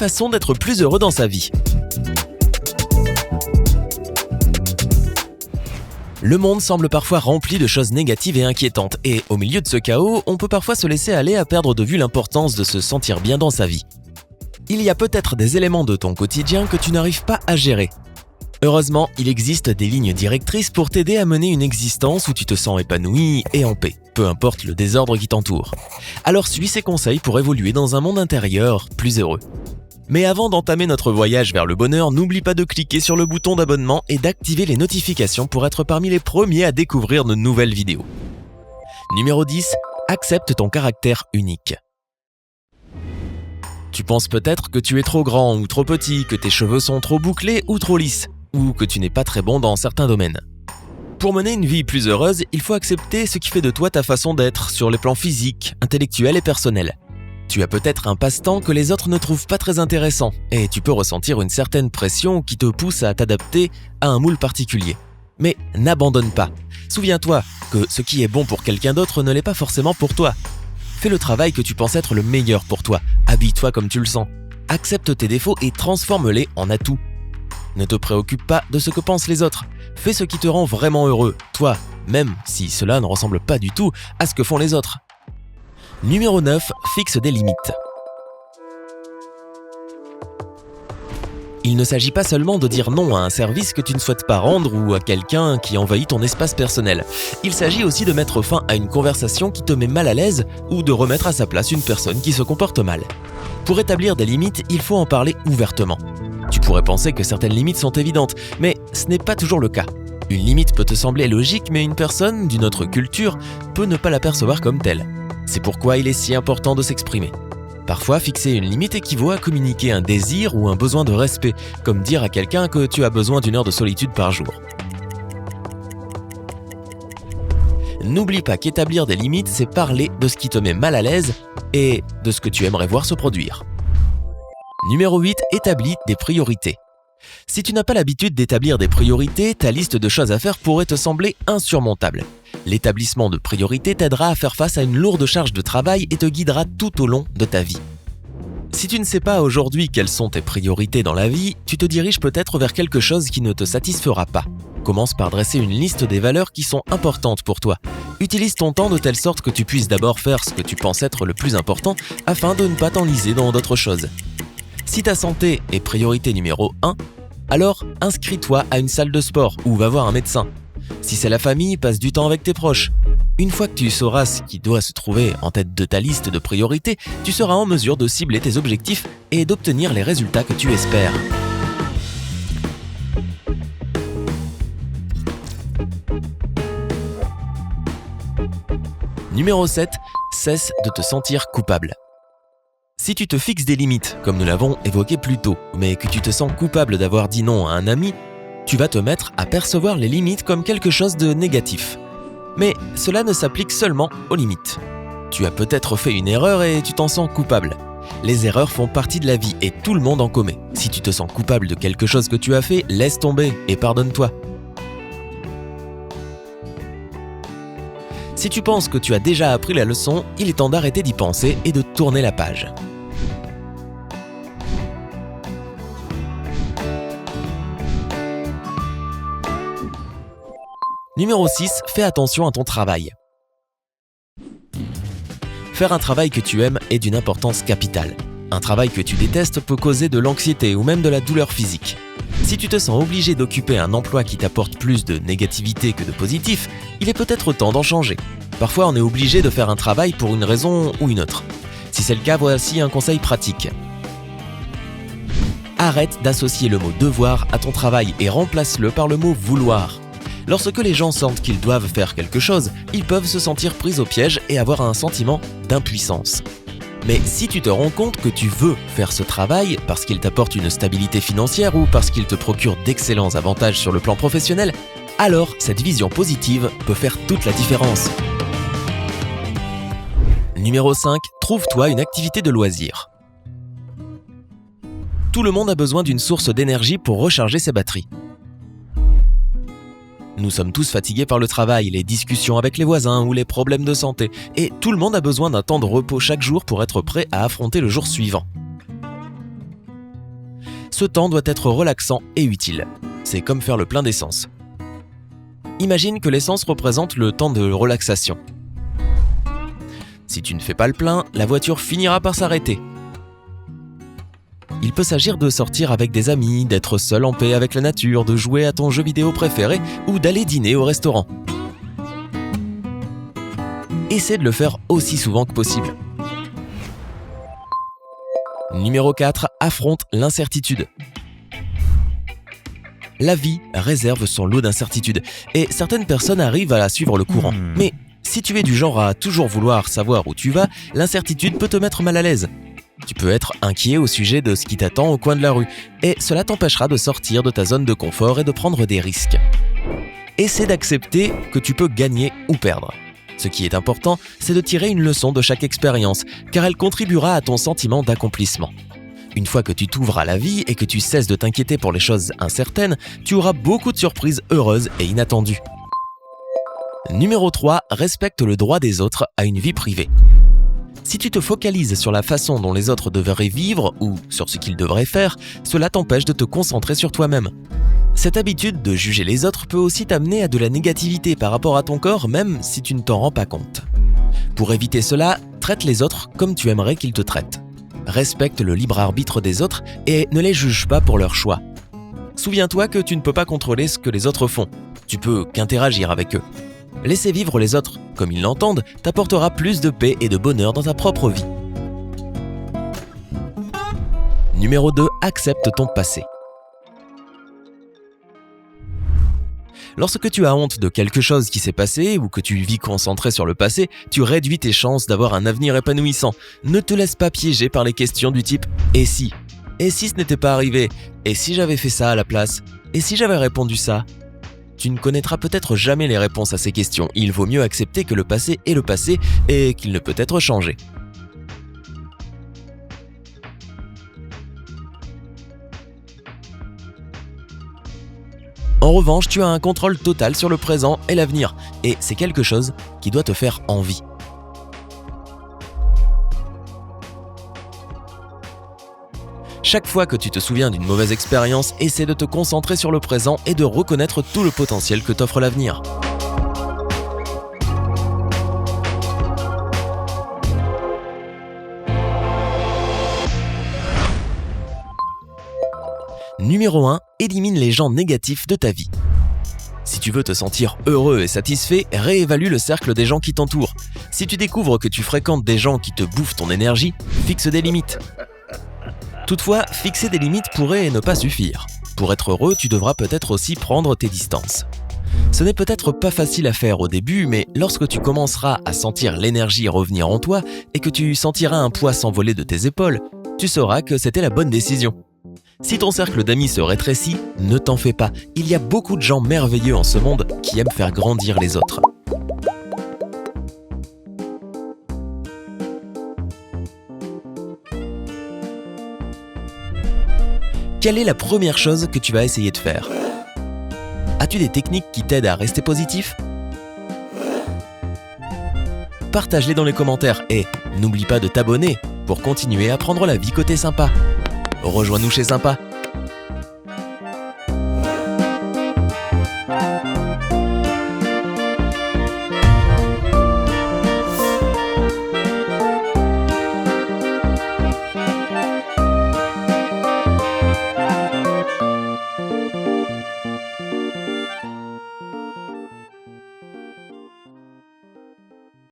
façons d'être plus heureux dans sa vie. Le monde semble parfois rempli de choses négatives et inquiétantes, et au milieu de ce chaos, on peut parfois se laisser aller à perdre de vue l'importance de se sentir bien dans sa vie. Il y a peut-être des éléments de ton quotidien que tu n'arrives pas à gérer. Heureusement, il existe des lignes directrices pour t'aider à mener une existence où tu te sens épanoui et en paix, peu importe le désordre qui t'entoure. Alors suis ces conseils pour évoluer dans un monde intérieur plus heureux. Mais avant d'entamer notre voyage vers le bonheur, n'oublie pas de cliquer sur le bouton d'abonnement et d'activer les notifications pour être parmi les premiers à découvrir de nouvelles vidéos. Numéro 10. Accepte ton caractère unique. Tu penses peut-être que tu es trop grand ou trop petit, que tes cheveux sont trop bouclés ou trop lisses, ou que tu n'es pas très bon dans certains domaines. Pour mener une vie plus heureuse, il faut accepter ce qui fait de toi ta façon d'être sur les plans physiques, intellectuels et personnels. Tu as peut-être un passe-temps que les autres ne trouvent pas très intéressant et tu peux ressentir une certaine pression qui te pousse à t'adapter à un moule particulier. Mais n'abandonne pas. Souviens-toi que ce qui est bon pour quelqu'un d'autre ne l'est pas forcément pour toi. Fais le travail que tu penses être le meilleur pour toi. Habille-toi comme tu le sens. Accepte tes défauts et transforme-les en atouts. Ne te préoccupe pas de ce que pensent les autres. Fais ce qui te rend vraiment heureux, toi, même si cela ne ressemble pas du tout à ce que font les autres. Numéro 9. Fixe des limites. Il ne s'agit pas seulement de dire non à un service que tu ne souhaites pas rendre ou à quelqu'un qui envahit ton espace personnel. Il s'agit aussi de mettre fin à une conversation qui te met mal à l'aise ou de remettre à sa place une personne qui se comporte mal. Pour établir des limites, il faut en parler ouvertement. Tu pourrais penser que certaines limites sont évidentes, mais ce n'est pas toujours le cas. Une limite peut te sembler logique, mais une personne d'une autre culture peut ne pas la percevoir comme telle. C'est pourquoi il est si important de s'exprimer. Parfois, fixer une limite équivaut à communiquer un désir ou un besoin de respect, comme dire à quelqu'un que tu as besoin d'une heure de solitude par jour. N'oublie pas qu'établir des limites, c'est parler de ce qui te met mal à l'aise et de ce que tu aimerais voir se produire. Numéro 8. Établis des priorités. Si tu n'as pas l'habitude d'établir des priorités, ta liste de choses à faire pourrait te sembler insurmontable. L'établissement de priorités t'aidera à faire face à une lourde charge de travail et te guidera tout au long de ta vie. Si tu ne sais pas aujourd'hui quelles sont tes priorités dans la vie, tu te diriges peut-être vers quelque chose qui ne te satisfera pas. Commence par dresser une liste des valeurs qui sont importantes pour toi. Utilise ton temps de telle sorte que tu puisses d'abord faire ce que tu penses être le plus important afin de ne pas t'enliser dans d'autres choses. Si ta santé est priorité numéro 1, alors inscris-toi à une salle de sport ou va voir un médecin. Si c'est la famille, passe du temps avec tes proches. Une fois que tu sauras ce qui doit se trouver en tête de ta liste de priorités, tu seras en mesure de cibler tes objectifs et d'obtenir les résultats que tu espères. Numéro 7. Cesse de te sentir coupable. Si tu te fixes des limites, comme nous l'avons évoqué plus tôt, mais que tu te sens coupable d'avoir dit non à un ami, tu vas te mettre à percevoir les limites comme quelque chose de négatif. Mais cela ne s'applique seulement aux limites. Tu as peut-être fait une erreur et tu t'en sens coupable. Les erreurs font partie de la vie et tout le monde en commet. Si tu te sens coupable de quelque chose que tu as fait, laisse tomber et pardonne-toi. Si tu penses que tu as déjà appris la leçon, il est temps d'arrêter d'y penser et de tourner la page. Numéro 6. Fais attention à ton travail. Faire un travail que tu aimes est d'une importance capitale. Un travail que tu détestes peut causer de l'anxiété ou même de la douleur physique. Si tu te sens obligé d'occuper un emploi qui t'apporte plus de négativité que de positif, il est peut-être temps d'en changer. Parfois, on est obligé de faire un travail pour une raison ou une autre. Si c'est le cas, voici un conseil pratique. Arrête d'associer le mot « devoir » à ton travail et remplace-le par le mot « vouloir ». Lorsque les gens sentent qu'ils doivent faire quelque chose, ils peuvent se sentir pris au piège et avoir un sentiment d'impuissance. Mais si tu te rends compte que tu veux faire ce travail parce qu'il t'apporte une stabilité financière ou parce qu'il te procure d'excellents avantages sur le plan professionnel, alors cette vision positive peut faire toute la différence. Numéro 5. Trouve-toi une activité de loisir. Tout le monde a besoin d'une source d'énergie pour recharger ses batteries. Nous sommes tous fatigués par le travail, les discussions avec les voisins ou les problèmes de santé, et tout le monde a besoin d'un temps de repos chaque jour pour être prêt à affronter le jour suivant. Ce temps doit être relaxant et utile. C'est comme faire le plein d'essence. Imagine que l'essence représente le temps de relaxation. Si tu ne fais pas le plein, la voiture finira par s'arrêter. Il peut s'agir de sortir avec des amis, d'être seul en paix avec la nature, de jouer à ton jeu vidéo préféré ou d'aller dîner au restaurant. Essaie de le faire aussi souvent que possible. Numéro 4. Affronte l'incertitude. La vie réserve son lot d'incertitudes et certaines personnes arrivent à suivre le courant. Mais si tu es du genre à toujours vouloir savoir où tu vas, l'incertitude peut te mettre mal à l'aise. Tu peux être inquiet au sujet de ce qui t'attend au coin de la rue et cela t'empêchera de sortir de ta zone de confort et de prendre des risques. Essaie d'accepter que tu peux gagner ou perdre. Ce qui est important, c'est de tirer une leçon de chaque expérience, car elle contribuera à ton sentiment d'accomplissement. Une fois que tu t'ouvres à la vie et que tu cesses de t'inquiéter pour les choses incertaines, tu auras beaucoup de surprises heureuses et inattendues. Numéro 3. Respecte le droit des autres à une vie privée. Si tu te focalises sur la façon dont les autres devraient vivre ou sur ce qu'ils devraient faire, cela t'empêche de te concentrer sur toi-même. Cette habitude de juger les autres peut aussi t'amener à de la négativité par rapport à ton corps, même si tu ne t'en rends pas compte. Pour éviter cela, traite les autres comme tu aimerais qu'ils te traitent. Respecte le libre arbitre des autres et ne les juge pas pour leur choix. Souviens-toi que tu ne peux pas contrôler ce que les autres font. Tu peux qu'interagir avec eux. Laisser vivre les autres comme ils l'entendent t'apportera plus de paix et de bonheur dans ta propre vie. Numéro 2. Accepte ton passé. Lorsque tu as honte de quelque chose qui s'est passé ou que tu vis concentré sur le passé, tu réduis tes chances d'avoir un avenir épanouissant. Ne te laisse pas piéger par les questions du type « Et si ? Et si ce n'était pas arrivé ? Et si j'avais fait ça à la place ? Et si j'avais répondu ça ?» Tu ne connaîtras peut-être jamais les réponses à ces questions. Il vaut mieux accepter que le passé est le passé et qu'il ne peut être changé. En revanche, tu as un contrôle total sur le présent et l'avenir, et c'est quelque chose qui doit te faire envie. Chaque fois que tu te souviens d'une mauvaise expérience, essaie de te concentrer sur le présent et de reconnaître tout le potentiel que t'offre l'avenir. Numéro 1. Élimine les gens négatifs de ta vie. Si tu veux te sentir heureux et satisfait, réévalue le cercle des gens qui t'entourent. Si tu découvres que tu fréquentes des gens qui te bouffent ton énergie, fixe des limites. Toutefois, fixer des limites pourrait ne pas suffire. Pour être heureux, tu devras peut-être aussi prendre tes distances. Ce n'est peut-être pas facile à faire au début, mais lorsque tu commenceras à sentir l'énergie revenir en toi et que tu sentiras un poids s'envoler de tes épaules, tu sauras que c'était la bonne décision. Si ton cercle d'amis se rétrécit, ne t'en fais pas. Il y a beaucoup de gens merveilleux en ce monde qui aiment faire grandir les autres. Quelle est la première chose que tu vas essayer de faire ? As-tu des techniques qui t'aident à rester positif ? Partage-les dans les commentaires et n'oublie pas de t'abonner pour continuer à prendre la vie côté sympa. Rejoins-nous chez Sympa,